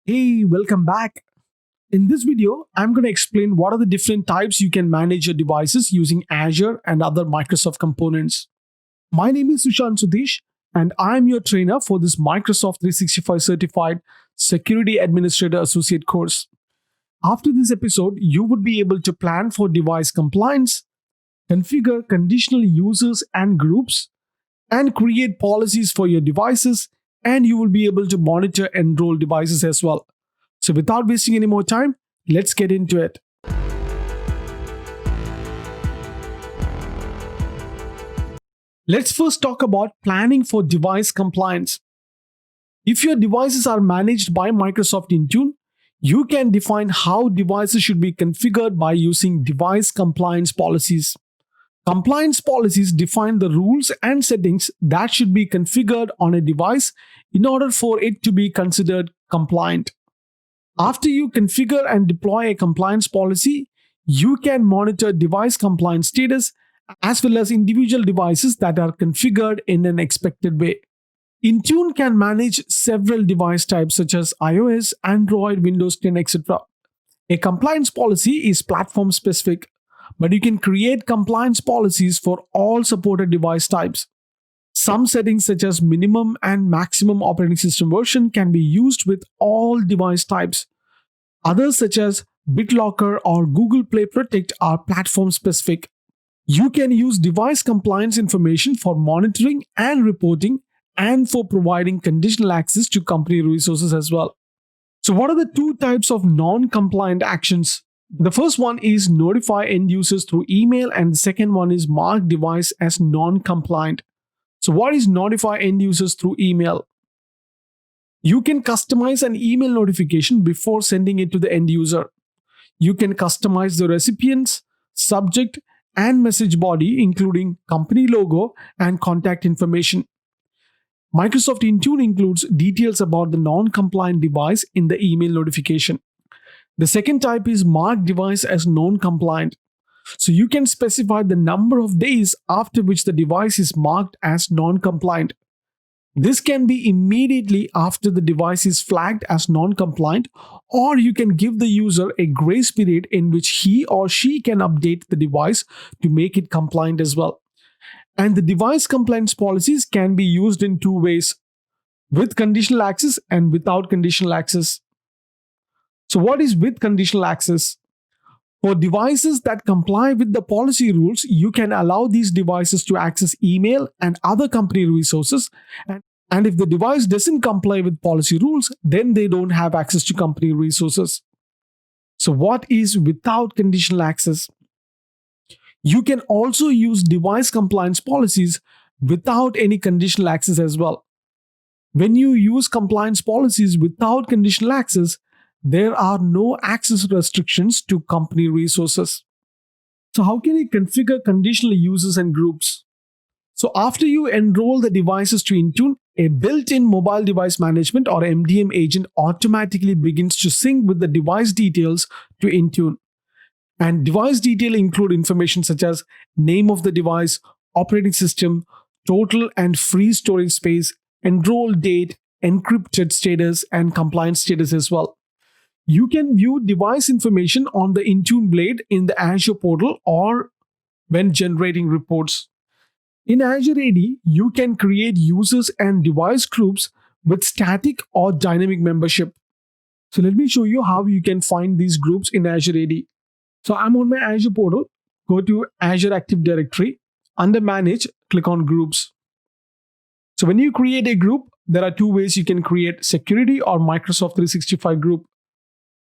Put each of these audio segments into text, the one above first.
Hey, welcome back. In this video, I'm going to explain what are the different types you can manage your devices using Azure and other Microsoft components. My name is Sushant Sudhish, and I'm your trainer for this Microsoft 365 Certified Security Administrator Associate course. After this episode, you would be able to plan for device compliance, configure conditional users and groups, and create policies for your devices, and you will be able to monitor enrolled devices as well. So without wasting any more time, let's get into it. Let's first talk about planning for device compliance. If your devices are managed by Microsoft Intune, you can define how devices should be configured by using device compliance policies. Compliance policies define the rules and settings that should be configured on a device in order for it to be considered compliant. After you configure and deploy a compliance policy, you can monitor device compliance status as well as individual devices that are configured in an expected way. Intune can manage several device types such as iOS, Android, Windows 10, etc. A compliance policy is platform specific, but you can create compliance policies for all supported device types. Some settings such as minimum and maximum operating system version can be used with all device types. Others such as BitLocker or Google Play Protect are platform specific. You can use device compliance information for monitoring and reporting and for providing conditional access to company resources as well. So what are the two types of non-compliant actions? The first one is notify end users through email, and the second one is mark device as non-compliant. So what is notify end users through email? You can customize an email notification before sending it to the end user. You can customize the recipient's subject and message body, including company logo and contact information. Microsoft Intune includes details about the non-compliant device in the email notification. The second type is mark device as non-compliant. So you can specify the number of days after which the device is marked as non-compliant. This can be immediately after the device is flagged as non-compliant, or you can give the user a grace period in which he or she can update the device to make it compliant as well. And the device compliance policies can be used in two ways: with conditional access and without conditional access. So what is with conditional access? For devices that comply with the policy rules, you can allow these devices to access email and other company resources. And if the device doesn't comply with policy rules, then they don't have access to company resources. So what is without conditional access? You can also use device compliance policies without any conditional access as well. When you use compliance policies without conditional access, there are no access restrictions to company resources. So how can you configure conditional users and groups? So after you enroll the devices to Intune, a built-in mobile device management or MDM agent automatically begins to sync with the device details to Intune. And device detail include information such as name of the device, operating system, total and free storage space, enroll date, encrypted status, and compliance status as well. You can view device information on the Intune Blade in the Azure portal or when generating reports. In Azure AD, you can create users and device groups with static or dynamic membership. So let me show you how you can find these groups in Azure AD. So I'm on my Azure portal. Go to Azure Active Directory. Under Manage, click on Groups. So when you create a group, there are two ways you can create: security or Microsoft 365 group.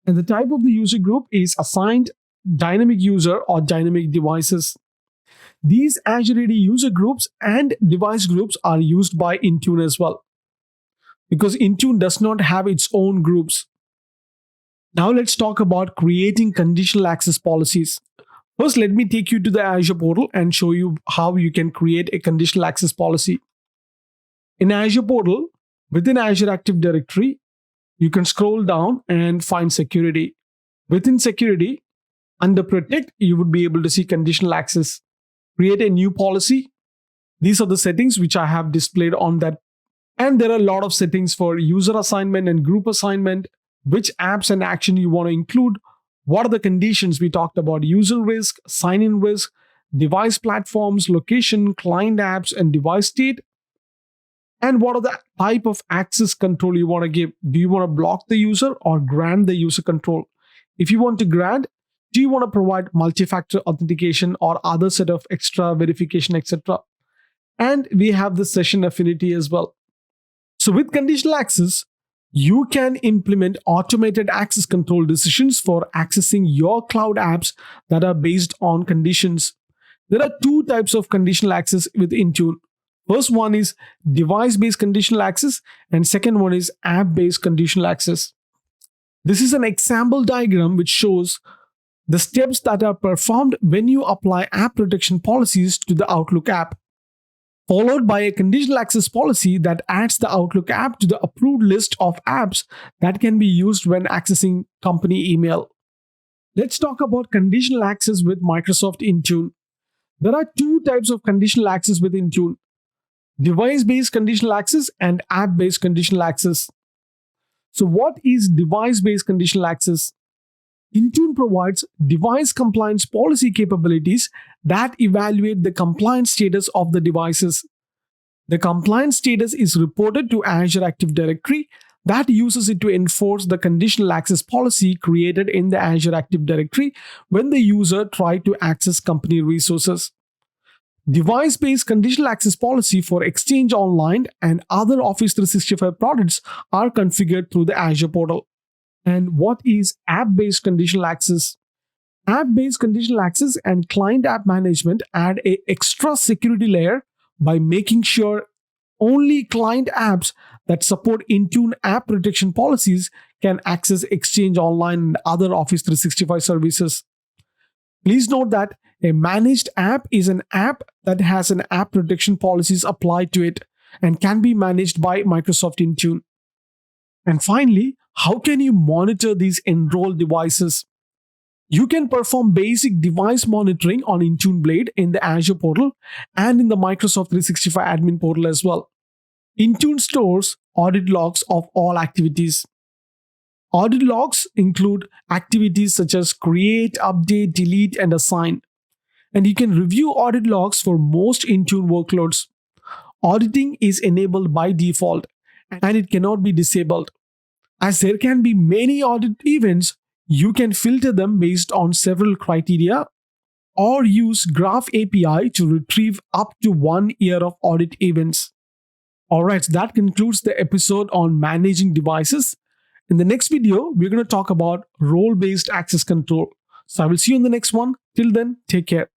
And the type of the user group is assigned dynamic user or dynamic devices. These Azure AD user groups and device groups are used by Intune as well, because Intune does not have its own groups. Now let's talk about creating conditional access policies. First, let me take you to the Azure portal and show you how you can create a conditional access policy. In Azure portal, within Azure Active Directory, you can scroll down and find security. Within security, under protect, you would be able to see conditional access. Create a new policy. These are the settings which I have displayed on that. And there are a lot of settings for user assignment and group assignment, which apps and action you want to include, what are the conditions we talked about: user risk, sign-in risk, device platforms, location, client apps, and device state. And what are the type of access control you want to give? Do you want to block the user or grant the user control? If you want to grant, do you want to provide multi-factor authentication or other set of extra verification, etc.? And we have the session affinity as well. So with conditional access, you can implement automated access control decisions for accessing your cloud apps that are based on conditions. There are two types of conditional access with Intune. First one is device-based conditional access, and second one is app-based conditional access. This is an example diagram which shows the steps that are performed when you apply app protection policies to the Outlook app, followed by a conditional access policy that adds the Outlook app to the approved list of apps that can be used when accessing company email. Let's talk about conditional access with Microsoft Intune. There are two types of conditional access with Intune: device-based conditional access and app-based conditional access. So what is device-based conditional access? Intune provides device compliance policy capabilities that evaluate the compliance status of the devices. The compliance status is reported to Azure Active Directory that uses it to enforce the conditional access policy created in the Azure Active Directory when the user tried to access company resources. Device-based conditional access policy for Exchange Online and other Office 365 products are configured through the Azure portal. And what is app-based conditional access? App-based conditional access and client app management add an extra security layer by making sure only client apps that support Intune app protection policies can access Exchange Online and other Office 365 services. Please note that a managed app is an app that has an app protection policies applied to it and can be managed by Microsoft Intune. And finally, how can you monitor these enrolled devices? You can perform basic device monitoring on Intune Blade in the Azure portal and in the Microsoft 365 admin portal as well. Intune stores audit logs of all activities. Audit logs include activities such as create, update, delete, and assign. And you can review audit logs for most Intune workloads. Auditing is enabled by default and it cannot be disabled. As there can be many audit events, you can filter them based on several criteria or use Graph API to retrieve up to 1 year of audit events. Alright, so that concludes the episode on managing devices. In the next video, we're going to talk about role-based access control. So I will see you in the next one. Till then, take care.